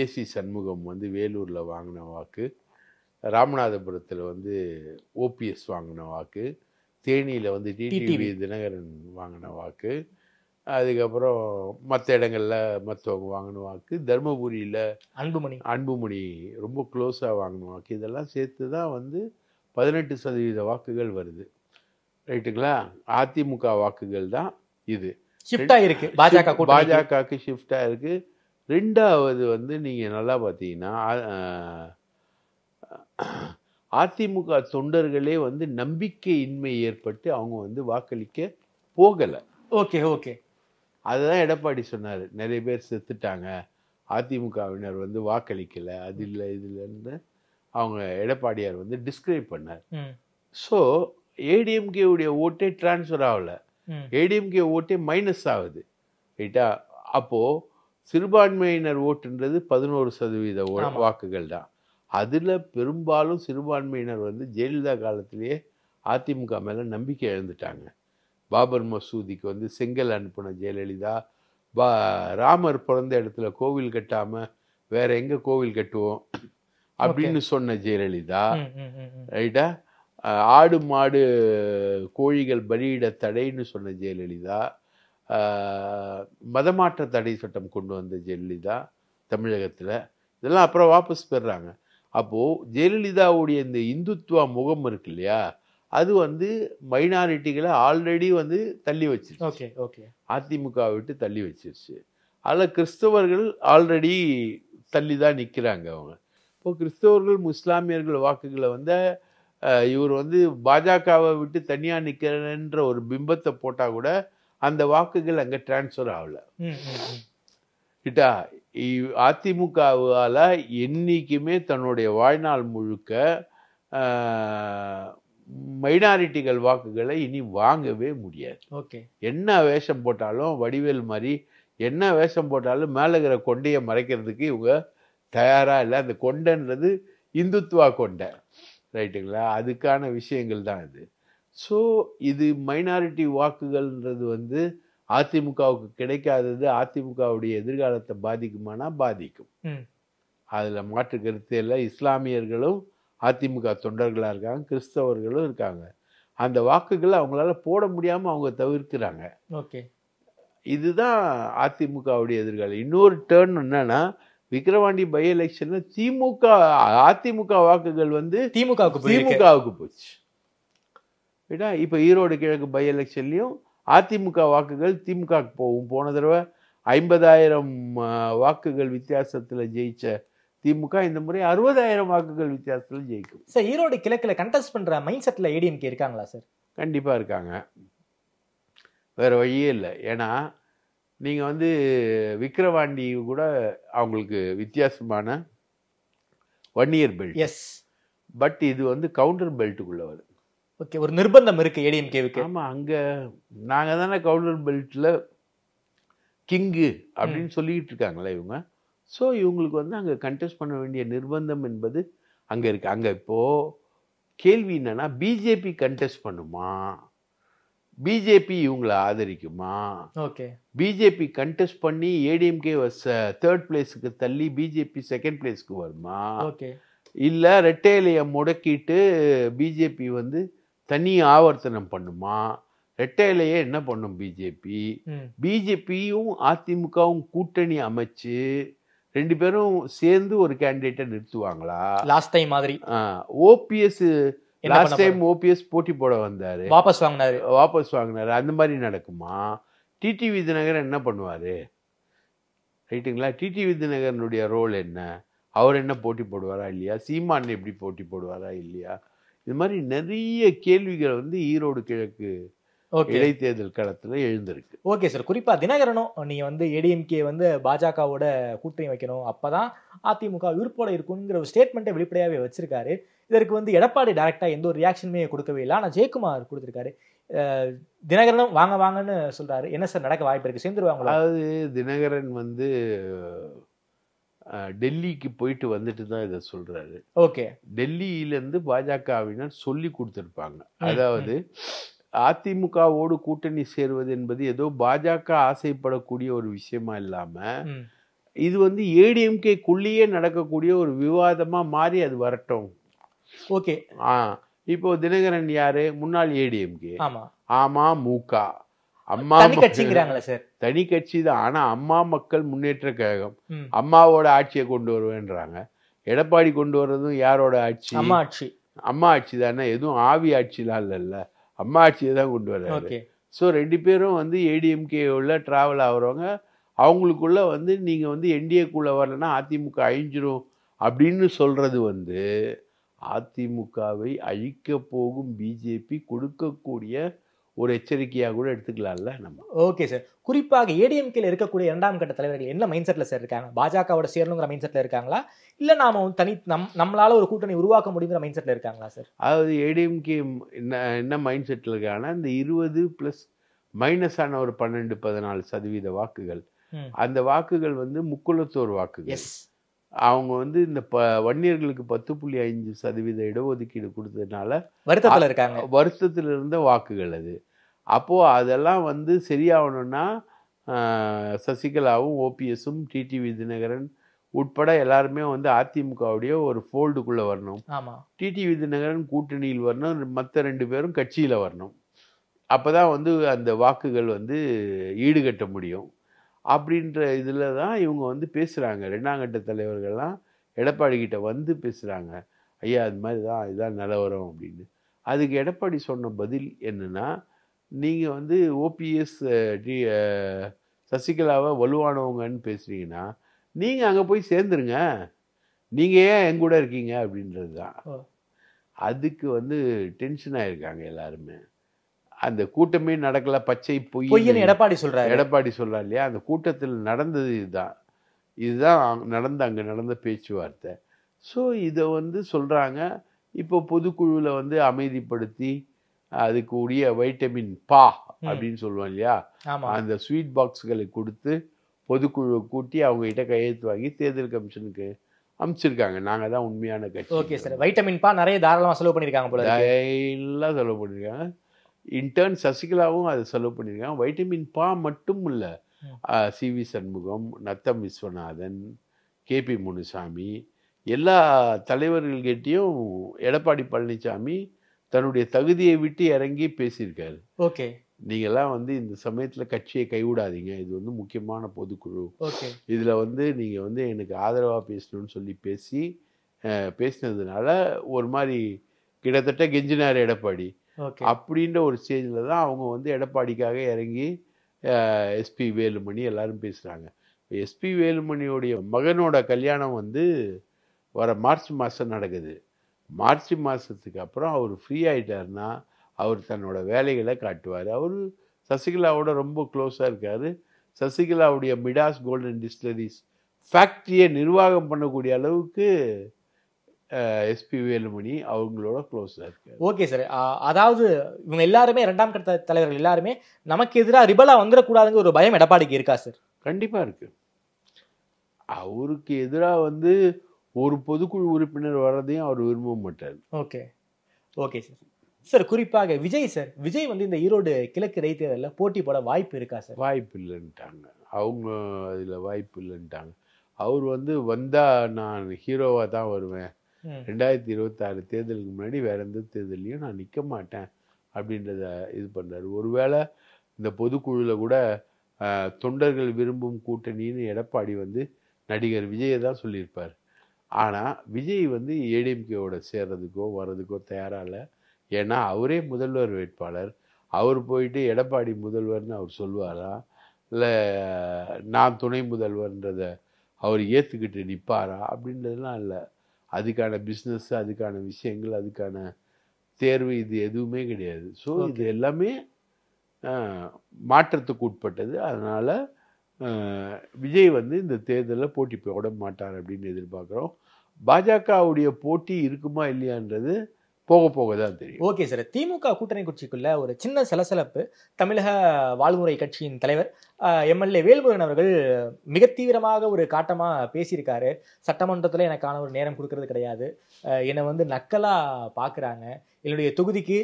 Speaker 2: ஏசி சண்முகம் வந்து வேலூரில் வாங்கின வாக்கு, ராமநாதபுரத்தில் வந்து ஓபிஎஸ் வாங்கின வாக்கு, தேனியில் வந்து டிடிவி தினகரன் வாங்கின வாக்கு, அதுக்கப்புறம் மற்ற இடங்களில் மற்றவங்க வாங்கின வாக்கு, தர்மபுரியில் அன்புமணி ரொம்ப க்ளோஸாக வாங்கின வாக்கு, இதெல்லாம் சேர்த்து தான் வந்து 18% வாக்குகள் வருது. ரைட்டுங்களா? அதிமுக வாக்குகள் தான் இது
Speaker 3: ஷிஃப்ட் ஆயிருக்கு,
Speaker 2: பாஜகவுக்கு ஷிஃப்ட் ஆயிருக்கு. ரெண்டாவது வந்து நீங்கள் நல்லா பார்த்தீங்கன்னா அதிமுக தொண்டர்களே வந்து நம்பிக்கையின்மை ஏற்பட்டு அவங்க வந்து வாக்களிக்க போகலை.
Speaker 3: Okay okay.
Speaker 2: அதுதான் எடப்பாடி சொன்னார், நிறைய பேர் செத்துட்டாங்க, அதிமுகவினர் வந்து வாக்களிக்கல, அது இல்லை இது இல்லைன்னு அவங்க எடப்பாடியார் வந்து டிஸ்கிரைப் பண்ணார். ஸோ ஏடிஎம்கேவுடைய ஓட்டே டிரான்ஸ்ஃபர் ஆகல, ஏடிஎம்கே ஓட்டே மைனஸ் ஆகுது, ரைட்டா? அப்போது சிறுபான்மையினர் ஓட்டுன்றது 11% வாக்குகள் தான். அதில் பெரும்பாலும் சிறுபான்மையினர் வந்து ஜெயலலிதா காலத்திலேயே அதிமுக மேலே நம்பிக்கை இழந்துட்டாங்க. பாபர் மசூதிக்கு வந்து செங்கல் அனுப்பின ஜெயலலிதா, ராமர் பிறந்த இடத்துல கோவில் கட்டாமல் வேற எங்கே கோவில் கட்டுவோம் அப்படின்னு சொன்ன ஜெயலலிதா, ரைட்டா? ஆடு மாடு கோழிகள் பலியிட தடைன்னு சொன்ன ஜெயலலிதா, மதமாற்ற தடை சட்டம் கொண்டு வந்த ஜெயலலிதா தமிழகத்தில், இதெல்லாம் அப்புறம் வாபஸ் பெறுறாங்க. அப்போது ஜெயலலிதாவுடைய இந்த இந்துத்துவா முகம் இருக்கு இல்லையா, அது வந்து மைனாரிட்டிகளை ஆல்ரெடி வந்து தள்ளி வச்சிருச்சு, அதிமுக விட்டு தள்ளி வச்சிருச்சு. அதில் கிறிஸ்தவர்கள் ஆல்ரெடி தள்ளி தான் நிற்கிறாங்க அவங்க. இப்போ கிறிஸ்தவர்கள் முஸ்லாமியர்கள் வாக்குகளை வந்து இவர் வந்து பாஜகவை விட்டு தனியாக நிற்கிறன்ற ஒரு பிம்பத்தை போட்டால் கூட அந்த வாக்குகள் அங்கே டிரான்ஸ்ஃபர் ஆகல. கிட்டா அதிமுகவால் என்றைக்குமே தன்னுடைய வாழ்நாள் முழுக்க மைனாரிட்டிகள் வாக்குகளை இனி வாங்கவே முடியாது. என்ன வேஷம் போட்டாலும், வடிவேல் மாதிரி என்ன வேஷம் போட்டாலும் மேலே இருக்கிற கொண்டையை மறைக்கிறதுக்கு இவங்க தயாராக இல்லை. அந்த கொண்டைன்றது இந்துத்துவா கொண்டை, ரைட்டுங்களா? அதுக்கான விஷயங்கள் தான் இது. ஸோ இது மைனாரிட்டி வாக்குகள்ன்றது வந்து அதிமுகவுக்கு கிடைக்காதது அதிமுகவுடைய எதிர்காலத்தை பாதிக்குமானா பாதிக்கும், அதில் மாற்று கருத்து இல்லை. இஸ்லாமியர்களும் அதிமுக தொண்டர்களாக இருக்காங்க, கிறிஸ்தவர்களும் இருக்காங்க. அந்த வாக்குகளை அவங்களால போட முடியாமல் அவங்க தவிர்க்கிறாங்க. இதுதான் அதிமுகவுடைய எதிர்காலம். இன்னொரு டேர்ன் என்னன்னா, விக்கிரவாண்டி பை எலெக்ஷன்ல அதிமுக வாக்குகள் வந்து திமுகவுக்கு போச்சு. இப்போ ஈரோடு கிழக்கு பை எலெக்ஷன்லையும் அதிமுக வாக்குகள் திமுகவுக்கு போகும். போன தடவை 50,000 வாக்குகள் வித்தியாசத்தில் ஜெயிச்ச திமுக இந்த முறை 60,000 வாக்குகள் வித்தியாசத்தில் ஜெயிக்கும்.
Speaker 3: சார், ஈரோடு கிழக்கில் கண்டெஸ்ட் பண்ற மைண்ட் செட்ல ஏடிஎம்கே இருக்காங்களா சார்?
Speaker 2: கண்டிப்பாக இருக்காங்க, வேற வழியே இல்லை. ஏன்னா நீங்கள் வந்து விக்கிரவாண்டி கூட அவங்களுக்கு வித்தியாசமான 1 இயர் பெல்ட். பட் இது வந்து கவுண்டர் பெல்ட்டுக்குள்ள வருது.
Speaker 3: ஒரு நிர்பந்தம் இருக்கு ஏடிஎம்கேவுக்கு.
Speaker 2: ஆமாம், அங்கே நாங்கள் தானே கவுண்டர் பெல்ட்டில் கிங்கு அப்படின்னு சொல்லிக்கிட்டு இருக்காங்களே இவங்க. ஸோ இவங்களுக்கு வந்து அங்கே கண்டெஸ்ட் பண்ண வேண்டிய நிர்பந்தம் என்பது அங்கே இருக்குது. அங்கே இப்போது கேள்வி என்னன்னா, பிஜேபி கண்டெஸ்ட் பண்ணுமா, பிஜேபி இவங்களை ஆதரிக்குமா? பிஜேபி கண்டெஸ்ட் பண்ணி ஏடிஎம்கே 3rd பிளேஸுக்கு தள்ளி பிஜேபி 2nd பிளேஸ்க்கு வருமா? இல்லை ரெட்டையிலையை முடக்கிட்டு பிஜேபி வந்து தனி ஆவர்த்தனம் பண்ணுமா? ரெட்டையிலையே என்ன பண்ணும் பிஜேபி? பிஜேபியும் அதிமுகவும் கூட்டணி அமைச்சு 2 பேரும் சேர்ந்து ஒரு கேண்டிடேட்டை நிறுத்துவாங்களா?
Speaker 3: லாஸ்ட் டைம் மாதிரி
Speaker 2: ஓபிஎஸ் லாஸ்ட் டைம் ஓபிஎஸ் போட்டி போட வந்தாரு,
Speaker 3: வாபஸ்
Speaker 2: வாங்கினாரு. அந்த மாதிரி நடக்குமா? டிடிவி தினகரன் என்ன பண்ணுவாரு? ரைட்டுங்களா? டிடிவி தினகரனுடைய ரோல் என்ன? அவர் என்ன போட்டி போடுவாரா இல்லையா? சீமான் எப்படி போட்டி போடுவாரா இல்லையா? இது மாதிரி நிறைய கேள்விகள் வந்து ஈரோடு கிழக்கு இடைத்தேர்தல் களத்துல எழுந்திருக்கு.
Speaker 3: ஓகே சார், குறிப்பா தினகரனும் நீங்க வந்து ஏடிஎம்கே வந்து பாஜகவோட கூட்டணி வைக்கணும், அப்பதான் அதிமுக விருப்போட இருக்குங்கிற ஒரு ஸ்டேட்மெண்ட்டை வெளிப்படையாவே வச்சிருக்காரு. இதற்கு வந்து எடப்பாடி டைரக்டா எந்த ஒரு ரியாக்ஷனுமே கொடுக்கவே இல்லை. ஆனா ஜெயக்குமார் கொடுத்திருக்காரு. தினகரனும் வாங்க வாங்கன்னு சொல்றாரு. என்ன சார் நடக்க வாய்ப்பு இருக்கு? சேர்ந்துருவாங்களா?
Speaker 2: அதாவது தினகரன் வந்து டெல்லிக்கு போயிட்டு வந்துட்டு தான் இதை சொல்றாரு. டெல்லியிலேருந்து பாஜகவினர் சொல்லி கொடுத்துருப்பாங்க. அதாவது அதிமுகவோடு கூட்டணி சேருவது என்பது ஏதோ பாஜக ஆசைப்படக்கூடிய ஒரு விஷயமா இல்லாம இது வந்து ஏடிஎம்கேக்குள்ளேயே நடக்கக்கூடிய ஒரு விவாதமா மாறி அது வரட்டும். இப்போ தினகரன் யாரு? முன்னாள் ஏடிஎம்கே, அமமுக, அம்மா தனி கட்சி தான். ஆனா அம்மா மக்கள் முன்னேற்ற கழகம், அம்மாவோட ஆட்சியை கொண்டு வருவேன்றாங்க. எடப்பாடி கொண்டு வர்றதும் யாரோட ஆட்சி? அம்மா ஆட்சி தானே. எதுவும் ஆவி ஆட்சிலாம் இல்லைல்ல, அம்மா ஆட்சியை தான் கொண்டு வர்றாரு. ஸோ 2 பேரும் வந்து ஏடிஎம்கே உள்ள டிராவல் ஆகுறவங்க. அவங்களுக்குள்ள வந்து நீங்க வந்து என்டிஏக்குள்ள வரலன்னா அதிமுக அழிஞ்சிரும் அப்படின்னு சொல்றது வந்து அதிமுகவை அழிக்க போகும் பிஜேபி கொடுக்கக்கூடிய ஒரு எச்சரிக்கையாக கூட எடுத்துக்கலாம்ல நம்ம.
Speaker 3: Okay sir. குறிப்பாக ஏடிஎம்கேல இருக்கக்கூடிய இரண்டாம் கட்ட தலைவர்கள் என்ன மைண்ட் செட்ல சார் இருக்காங்க? பாஜகவோட சேரணுங்கிற மைண்ட் செட்ல இருக்காங்களா, இல்ல நாம நம்மளால ஒரு கூட்டணி உருவாக்க முடியுங்கிற மைண்ட் செட்ல இருக்காங்களா சார்?
Speaker 2: அதாவது ஏடிஎம்கே என்ன மைண்ட் செட்டில் இருக்காங்கன்னா, இந்த 20 ப்ளஸ் மைனஸான ஒரு 12-14% வாக்குகள், அந்த வாக்குகள் வந்து முக்குளத்தோர் வாக்குகள். அவங்க வந்து இந்த வன்னியர்களுக்கு 10.5% இடஒதுக்கீடு கொடுத்ததுனால
Speaker 3: வருத்தத்தில் இருக்காங்க.
Speaker 2: வருத்தத்தில் இருந்த வாக்குகள் அது. அப்போ அதெல்லாம் வந்து சரியாகணும்னா சசிகலாவும் ஓபிஎஸும் டிடிவி தினகரன் உட்பட எல்லாருமே வந்து அதிமுகவுடைய ஒரு ஃபோல்டுக்குள்ள வரணும். டிடிவி தினகரன் கூட்டணியில் வரணும், மற்ற 2 பேரும் கட்சியில வரணும். அப்பதான் வந்து அந்த வாக்குகள் வந்து ஈடுகட்ட முடியும். அப்படின்ற இதில் தான் இவங்க வந்து பேசுகிறாங்க. 2ஆம் கட்ட தலைவர்கள்லாம் எடப்பாடி கிட்ட வந்து பேசுகிறாங்க, ஐயா அது மாதிரி தான் இதுதான் நிலவரம் அப்படின்னு. அதுக்கு எடப்பாடி சொன்ன பதில் என்னன்னா, நீங்கள் வந்து ஓபிஎஸ் சசிகலாவை வலுவானவங்கன்னு பேசுகிறீங்கன்னா நீங்கள் அங்கே போய் சேர்ந்துருங்க, நீங்கள் ஏன் என் கூட இருக்கீங்க அப்படின்றது தான். அதுக்கு வந்து டென்ஷன் ஆகிருக்காங்க எல்லாருமே. அந்த கூட்டமே நடக்கல, பச்சை பொய்
Speaker 3: எடப்பாடி
Speaker 2: சொல்றாரு இல்லையா. அந்த கூட்டத்தில் நடந்தது இதுதான் அங்கே நடந்த பேச்சுவார்த்தை. ஸோ இதை வந்து சொல்கிறாங்க. இப்போ பொதுக்குழுவில் வந்து அமைதிப்படுத்தி அதுக்கு உரிய வைட்டமின் பா அப்படின்னு சொல்லுவோம் இல்லையா, அந்த ஸ்வீட் பாக்ஸ்களை கொடுத்து பொதுக்குழுவை கூட்டி அவங்ககிட்ட கையெழுத்து வாங்கி தேர்தல் கமிஷனுக்கு அமைச்சிருக்காங்க. நாங்கள் தான் உண்மையான கட்சி.
Speaker 3: Okay sir. வைட்டமின் பா நிறைய தாராளமாக செலவு பண்ணியிருக்காங்க,
Speaker 2: எல்லாம் செலவு பண்ணியிருக்காங்க. இன்டர்ன் சசிகலாவும் அதை செலவு பண்ணியிருக்காங்க. வைட்டமின் பா மட்டும் இல்லை, சிவி சண்முகம், நத்தம் விஸ்வநாதன், கேபி முனுசாமி, எல்லா தலைவர்கள்கிட்டையும் எடப்பாடி பழனிசாமி தன்னுடைய தகுதியை விட்டு இறங்கி பேசியிருக்காரு.
Speaker 3: ஓகே,
Speaker 2: நீங்கள்லாம் வந்து இந்த சமயத்தில் கட்சியை கைவிடாதீங்க, இது வந்து முக்கியமான பொதுக்குழு, இதில் வந்து நீங்கள் வந்து எனக்கு ஆதரவாக பேசணும்னு சொல்லி பேசினதுனால ஒரு மாதிரி கிட்டத்தட்ட கெஞ்சினார் எடப்பாடி. அப்படின்ற ஒரு ஸ்டேஜில் தான் அவங்க வந்து எடப்பாடிக்காக இறங்கி எஸ்பி வேலுமணி எல்லாரும் பேசுகிறாங்க. எஸ்பி வேலுமணியோடைய மகனோட கல்யாணம் வந்து வர மார்ச் மாதம் நடக்குது. மார்ச் மாதத்துக்கு அப்புறம் அவர் ஃப்ரீ ஆகிட்டார்னா அவர் தன்னோட வேலைகளை காட்டுவார். அவர் சசிகலாவோட ரொம்ப க்ளோஸாக இருக்கார். சசிகலாவுடைய மிடாஸ் கோல்டன் டிஸ்டிலரிஸ் ஃபேக்ட்ரியை நிர்வாகம் பண்ணக்கூடிய அளவுக்கு எஸ்பி வேலுமணி அவங்களோட க்ளோஸாக இருக்காரு.
Speaker 3: Okay sir. அதாவது இவங்க எல்லாருமே 2ஆம் கட்ட தலைவர்கள் எல்லாருமே நமக்கு எதிராக ரிபலா வந்துடக்கூடாதுங்கிற ஒரு பயம் எடப்பாடிக்கு இருக்கா சார்?
Speaker 2: கண்டிப்பாக இருக்கு. அவருக்கு எதிராக வந்து ஒரு பொதுக்குழு உறுப்பினர் வர்றதையும் அவர் விரும்ப மாட்டார்.
Speaker 3: Okay okay sir. சார் குறிப்பாக விஜய் வந்து இந்த ஈரோடு கிழக்கு இடைத்தேர்தலில் போட்டி போட வாய்ப்பு இருக்கா சார்?
Speaker 2: வாய்ப்பு இல்லைன்ட்டாங்க அவங்க. அதில் வாய்ப்பு இல்லைன்ட்டாங்க. அவர் வந்து வந்தால் நான் ஹீரோவாக தான் வருவேன், 2026 தேர்தலுக்கு முன்னாடி வேற எந்த தேர்தலையும் நான் நிற்க மாட்டேன் அப்படின்றத இது பண்ணுறாரு. ஒருவேளை இந்த பொதுக்குழுவில் கூட தொண்டர்கள் விரும்பும் கூட்டணின்னு எடப்பாடி வந்து நடிகர் விஜயை தான் சொல்லியிருப்பார். ஆனால் விஜய் வந்து ஏடிஎம்கேவோட சேர்றதுக்கோ வர்றதுக்கோ தயாராக இல்லை. ஏன்னா அவரே முதல்வர் வேட்பாளர். அவர் போயிட்டு எடப்பாடி முதல்வர்னு அவர் சொல்லுவாரா, இல்லை நான் துணை முதல்வர்ன்றத அவர் ஏற்றுக்கிட்டு நிற்பாரா அப்படின்றதுலாம் இல்லை. அதுக்கான பிஸ்னஸ், அதுக்கான விஷயங்கள், அதுக்கான தேர்வு இது எதுவுமே கிடையாது. ஸோ இது எல்லாமே மாற்றத்துக்கு உட்பட்டது. அதனால் விஜய் வந்து இந்த தேர்தலில் போட்டி போட மாட்டார் அப்படின்னு எதிர்பார்க்குறோம். பாஜகவுடைய போட்டி இருக்குமா இல்லையான்றது போக போக தான் தெரியும்.
Speaker 3: Okay sir. திமுக கூட்டணி கட்சிக்குள்ள ஒரு சின்ன சலசலப்பு. தமிழக வாழ்முறை கட்சியின் தலைவர் எம்எல்ஏ வேல்முருகன் அவர்கள் மிக தீவிரமாக ஒரு காட்டமாக பேசியிருக்காரு. சட்டமன்றத்தில் எனக்கான ஒரு நேரம் கொடுக்கறது கிடையாது, என்னை வந்து நக்கலாக பார்க்குறாங்க, என்னுடைய தொகுதிக்கு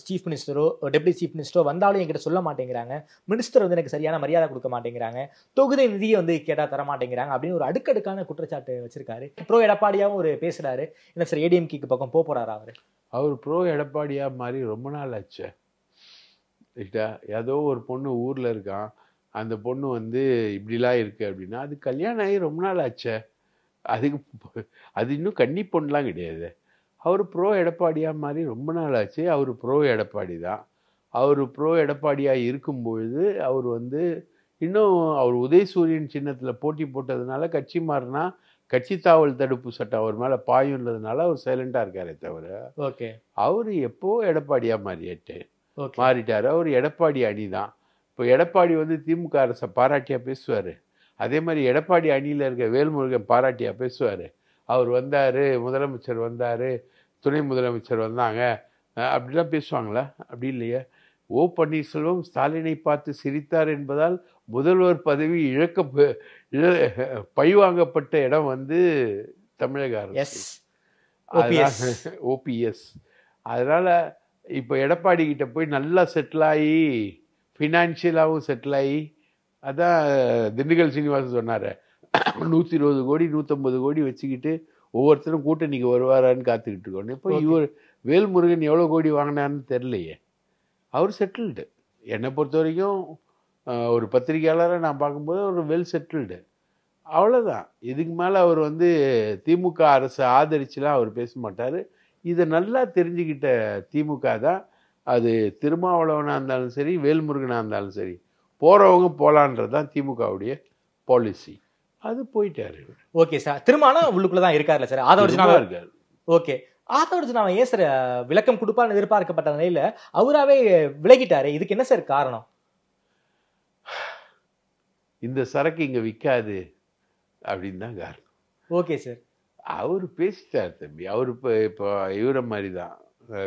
Speaker 3: சீஃப் மினிஸ்டரோ டெப்யூட்டி சீஃப் மினிஸ்டரோ வந்தாலும் என்கிட்ட சொல்ல மாட்டேங்கிறாங்க, மினிஸ்டர் வந்து எனக்கு சரியான மரியாதை கொடுக்க மாட்டேங்கிறாங்க, தொகுதி நிதியை வந்து கேட்டால் தர மாட்டேங்கிறாங்க அப்படின்னு ஒரு அடுக்கடுக்கான குற்றச்சாட்டு வச்சிருக்காரு. ப்ரோ எடப்பாடியாகவும் ஒரு பேசுகிறாரு. என்ன சார் ஏடிஎம்கேக்கு பக்கம் போகிறாரா
Speaker 2: அவர் ப்ரோ எடப்பாடியா மாதிரி ரொம்ப நாள் ஆச்சு. ஏதோ ஒரு பொண்ணு ஊரில் இருக்கான், அந்த பொண்ணு வந்து இப்படிலாம் இருக்குது அப்படின்னா அது கல்யாணம் ஆகி ரொம்ப நாள் ஆச்சு. அது இன்னும் கன்னி பொண்ணுலாம் கிடையாது. அவர் ப்ரோ எடப்பாடியா மாதிரி ரொம்ப நாள் ஆச்சு. அவர் ப்ரோ எடப்பாடி தான். அவர் ப்ரோ எடப்பாடியாக இருக்கும்பொழுது அவர் வந்து இன்னும் அவர் உதயசூரியன் சின்னத்தில் போட்டி போட்டதுனால கட்சி மாறினா கட்சி தாவல் தடுப்பு சட்டம் அவர் மேலே பாயுன்றதுனால அவர் சைலண்டாக இருக்காரே தவிர,
Speaker 3: ஓகே அவர்
Speaker 2: எப்போ எடப்பாடியாக மாறியாட்டு.
Speaker 3: ஓகே
Speaker 2: மாறிட்டார். அவர் எடப்பாடி அணி தான். இப்போ எடப்பாடி வந்து திமுக அரசை பாராட்டியா பேசுவார். அதே மாதிரி எடப்பாடி அணியில் இருக்க வேல்முருகன் பாராட்டியா பேசுவார். அவர் வந்தார், முதலமைச்சர் வந்தார், துணை முதலமைச்சர் வந்தாங்க அப்படிலாம் பேசுவாங்களா? அப்படி இல்லையா? ஓ பன்னீர்செல்வம் ஸ்டாலினை பார்த்து சிரித்தார் என்பதால் முதல்வர் பதவி பழிவாங்கப்பட்ட இடம் வந்து தமிழக அரசு. ஓபிஎஸ். அதனால இப்போ எடப்பாடி கிட்ட போய் நல்லா செட்டில் ஆகி ஃபினான்ஷியலாகவும் செட்டில் ஆகி, அதான் திண்டுக்கல் சீனிவாசன் சொன்னார், 120 கோடி 150 கோடி வச்சுக்கிட்டு ஒவ்வொருத்தரும் கூட்டணிக்கு வருவாரான்னு காத்துக்கிட்டு இருக்கோம். இப்போ இவர் வேல்முருகன் எவ்வளோ கோடி வாங்கினான்னு தெரியலையே. அவர் செட்டில்டு. என்னை பொறுத்த வரைக்கும் ஒரு பத்திரிகையாளரை நான் பார்க்கும்போது ஒரு வெல் செட்டில்டு. அவ்வளோதான். இதுக்கு மேலே அவர் வந்து திமுக அரசை ஆதரிச்சுலாம் அவர் பேச மாட்டார். இதை நல்லா தெரிஞ்சுக்கிட்ட திமுக தான், அது திருமாவளவனாக இருந்தாலும் சரி, வேல்முருகனாக இருந்தாலும் சரி, போகிறவங்க போகலான்றது தான் திமுகவுடைய பாலிசி. அது போயிட்டாரு.
Speaker 3: Okay sir. திருமாவளவன் உள்ளுக்குள்ள தான் இருக்காருல்ல சார், ஆதவர்ஜுனாவா இருக்காரு. ஓகே, ஆதவர்ஜுனாவை ஏன் சார் விளக்கம் கொடுப்பான்னு எதிர்பார்க்கப்பட்ட நிலையில அவராவே விலகிட்டாரு, இதுக்கு என்ன சார் காரணம்?
Speaker 2: இந்த சரக்கு இங்கே விற்காது அப்படின்னு தான் காரணம்.
Speaker 3: Okay sir.
Speaker 2: அவர் பேசிட்டார் தம்பி. அவர் இப்போ இவரை மாதிரி தான்,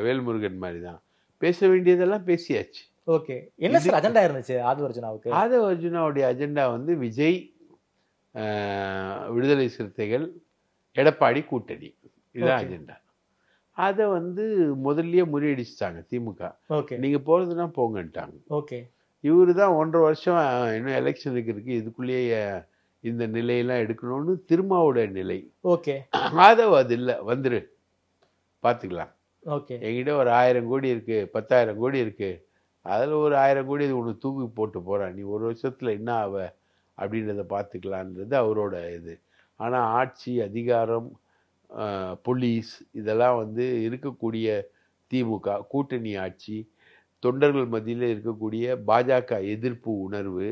Speaker 2: வேல்முருகன் மாதிரி தான், பேச வேண்டியதெல்லாம் பேசியாச்சு.
Speaker 3: ஓகே, என்ன சார் அஜெண்டா இருந்துச்சு ஆதவர்ஜுனாவுக்கு?
Speaker 2: ஆதவர்ஜுனாவுடைய அஜெண்டா வந்து விஜய், விடுதலை சிறுத்தைகள், எடப்பாடி கூட்டணி, இதுதான் அஜெண்டா. அதை வந்து முதல்லயே முறியடிச்சிட்டாங்க திமுக. நீங்க போறதுன்னா போங்கன்ட்டாங்க.
Speaker 3: ஓகே,
Speaker 2: இவரு தான் 1.5 வருஷம் இன்னும் எலெக்ஷனுக்கு இருக்கு, இதுக்குள்ளேயே இந்த நிலையெல்லாம் எடுக்கணும்னு திருமாவோட நிலை.
Speaker 3: ஓகே,
Speaker 2: ஆதவ் அது இல்லை, வந்துரு பார்த்துக்கலாம்.
Speaker 3: ஓகே,
Speaker 2: என்கிட்ட ஒரு 1000 கோடி இருக்கு, 10,000 கோடி இருக்கு, அதில் ஒரு 1000 கோடி ஒன்று தூக்கி போட்டு போகிறான், நீ ஒரு வருஷத்தில் என்ன ஆவ அப்படின்றத பார்த்துக்கலான்றது அவரோட இது. ஆனால் ஆட்சி, அதிகாரம், போலீஸ் இதெல்லாம் வந்து இருக்கக்கூடிய திமுக கூட்டணி ஆட்சி, தொண்டர்கள் மத்தியில் இருக்கக்கூடிய பாஜக எதிர்ப்பு உணர்வு,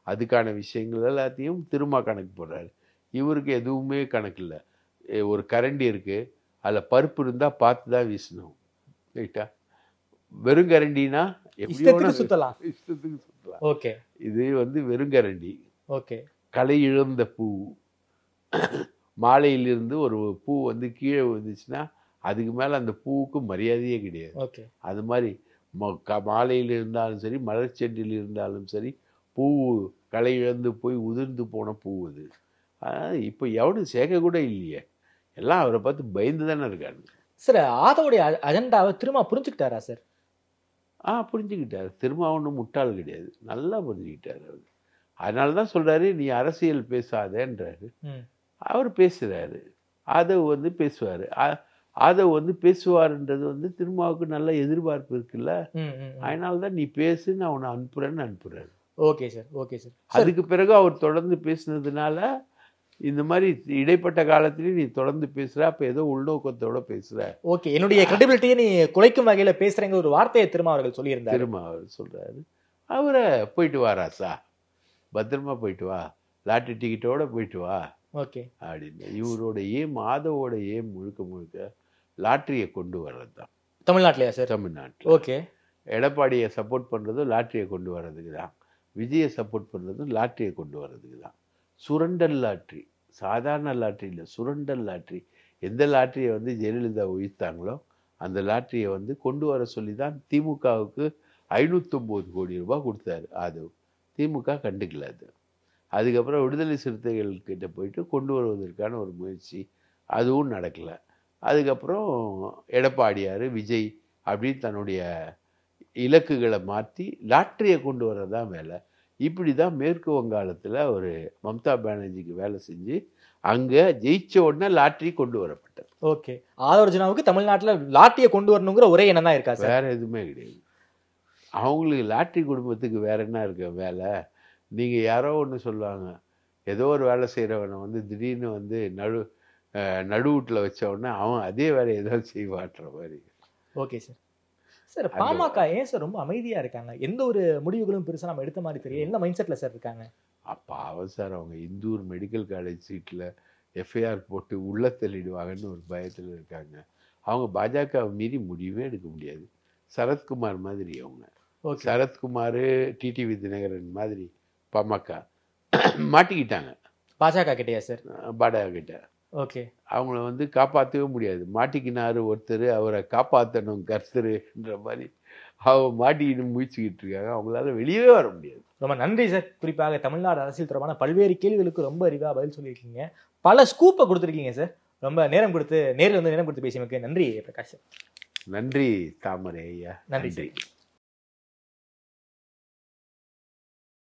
Speaker 2: அதுக்கான விஷயங்கள் எல்லாத்தையும் திரும்ப கணக்கு போடுறாரு. இவருக்கு எதுவுமே கணக்கு இல்லை. ஒரு கரண்டி இருக்கு, அதில் பருப்பு இருந்தால் பார்த்து தான் வீசணும், ரைட்டா? வெறுங்கரண்டினா
Speaker 3: இஷ்டத்துக்கு சுத்தலாம். ஓகே,
Speaker 2: இது வந்து வெறுங்கரண்டி.
Speaker 3: ஓகே,
Speaker 2: களை இழந்த பூ, மாலையிலிருந்து ஒரு பூ வந்து கீழே விழுந்துச்சுன்னா அதுக்கு மேலே அந்த பூவுக்கு மரியாதையே கிடையாது.
Speaker 3: ஓகே,
Speaker 2: அது மாதிரி மாலையில் இருந்தாலும் சரி, மலர்ச்செண்டில் இருந்தாலும் சரி, பூ களை இழந்து போய் உதிர்ந்து போன பூ அது. இப்போ எவனும் சேர்க்க கூட இல்லையே, எல்லாம் அவரை பார்த்து பயந்து தானே இருக்காங்க.
Speaker 3: சார் ஆதவுடைய அஜெண்டாவை திரும்ப புரிஞ்சுக்கிட்டாரா சார்?
Speaker 2: புரிஞ்சுக்கிட்டார். திரும்ப ஒன்றும் முட்டாள் கிடையாது, நல்லா புரிஞ்சுக்கிட்டார் அவர். அதனால தான் சொல்கிறாரு, நீ அரசியல் பேசாதேன்றாரு. அவர் பேசுகிறாரு. ஆதவ் வந்து பேசுவார். ஆதவ் வந்து பேசுவார்ன்றது வந்து திருமாவுக்கு நல்ல எதிர்பார்ப்பு இருக்குல்ல, அதனால தான் நீ பேசு, நான் உன்னை அனுப்புறேன்னு.
Speaker 3: Okay sir, okay sir.
Speaker 2: அதுக்கு பிறகு அவர் தொடர்ந்து பேசுனதுனால இந்த மாதிரி இடைப்பட்ட காலத்திலேயே நீ தொடர்ந்து பேசுற, அப்ப ஏதோ உள்நோக்கத்தோட பேசுற.
Speaker 3: ஓகே, என்னுடைய கிரெடிபிலிட்டியை நீ குலைக்கும் வகையில பேசுறேங்கிற ஒரு வார்த்தையை திரும்ப அவர்கள் சொல்லியிருந்தார்.
Speaker 2: திரும்ப அவர் சொல்றாரு, அவரை போயிட்டு வா ராசா, பத்திரமா போயிட்டு வா, லாட்டரி டிக்கெட்டோட போயிட்டு வா,
Speaker 3: ஓகே
Speaker 2: அப்படின்னு. இவரோட ஏம், ஆதவோட ஏம் முழுக்க முழுக்க லாட்டரியை கொண்டு வர்றது தான்.
Speaker 3: தமிழ்நாட்டிலையா சார்?
Speaker 2: தமிழ்நாட்டில்.
Speaker 3: ஓகே,
Speaker 2: எடப்பாடியை சப்போர்ட் பண்ணுறதும் லாட்டரியை கொண்டு வர்றதுக்கு தான், விஜயை சப்போர்ட் பண்ணுறதும் லாட்டரியை கொண்டு வர்றதுக்கு தான். சுரண்டல் லாட்ரி, சாதாரண லாட்ரி இல்லை, சுரண்டல் லாட்ரி. எந்த லாட்டரியை வந்து ஜெயலலிதா உயிர்த்தாங்களோ அந்த லாட்டரியை வந்து கொண்டு வர சொல்லி தான் திமுகவுக்கு 509 கோடி ரூபாய் கொடுத்தாரு ஆதவ். திமுக கண்டுக்கல அது. அதுக்கப்புறம் விடுதலை சிறுத்தைகள் கிட்ட போயிட்டு கொண்டு வருவதற்கான ஒரு முயற்சி, அதுவும் நடக்கலை. அதுக்கப்புறம் எடப்பாடியார், விஜய் அப்படின்னு தன்னுடைய இலக்குகளை மாற்றி லாட்டரியை கொண்டு வர்றதான் வேலை. இப்படி தான் மேற்கு வங்காளத்தில் ஒரு மம்தா பானர்ஜிக்கு வேலை செஞ்சு அங்கே ஜெயிச்ச உடனே லாட்டரி கொண்டு வரப்பட்டது.
Speaker 3: ஓகே, ஆதவர்ஜுனாவுக்கு தமிழ்நாட்டில் லாட்டரியை கொண்டு வரணுங்கிற ஒரே எண்ணம் தான் இருக்கா சார்?
Speaker 2: வேற எதுவுமே கிடையாது. அவங்களுக்கு லாட்டரி குடும்பத்துக்கு வேற என்ன இருக்க வேலை? நீங்கள் யாரோ ஒன்று சொல்லுவாங்க, ஏதோ ஒரு வேலை செய்கிறவனை வந்து திடீர்னு வந்து நடுவூட்டில் வச்ச உடனே அவன் அதே வேலையை ஏதாவது செய்வான்ற மாதிரி.
Speaker 3: Okay sir. சார் பாமக ஏன் சார் ரொம்ப அமைதியா இருக்காங்க? எந்த ஒரு முடிவுகளும் பெருசா நம்ம எடுத்த மாதிரி தெரியும். என்ன மைண்ட் செட்ல சார் இருக்காங்க? பாவம்
Speaker 2: சார், அவங்க இந்தூர் மெடிக்கல் காலேஜ் சீட்டில் எஃப்ஐஆர் போட்டு உள்ள தள்ளிடுவாங்கன்னு ஒரு பயத்தில் இருக்காங்க. அவங்க பாஜக மீறி முடிவே எடுக்க முடியாது. சரத்குமார் மாதிரி அவங்க.
Speaker 3: ஓகே.
Speaker 2: சரத்குமார், டிடிவி தினகரன் மாதிரி பாமக மாட்டிக்கிட்டாங்க
Speaker 3: பாஜக கிட்டயா சார்?
Speaker 2: பாஜக கிட்ட.
Speaker 3: ஓகே.
Speaker 2: அவங்கள வந்து காப்பாற்றவே முடியாது. மாட்டிக்கினாரு ஒருத்தர், அவரை காப்பாற்றணும் கர்த்தருன்ற மாதிரி அவங்க மாட்டிக்கிட்டு முயற்சிக்கிட்டு இருக்காங்க. அவங்களால வெளியவே வர முடியாது.
Speaker 3: ரொம்ப நன்றி சார். குறிப்பாக தமிழ்நாடு அரசியல் தொடர்பான பல்வேறு கேள்விகளுக்கு ரொம்ப அறிவாக பதில் சொல்லியிருக்கீங்க. பல ஸ்கூப்பை கொடுத்துருக்கீங்க சார். ரொம்ப நேரம் கொடுத்து நேரில் வந்து நேரம் கொடுத்து பேசியமைக்கு நன்றி பிரகாஷ் சார்.
Speaker 2: நன்றி தாமரை ஐயா.
Speaker 3: நன்றி.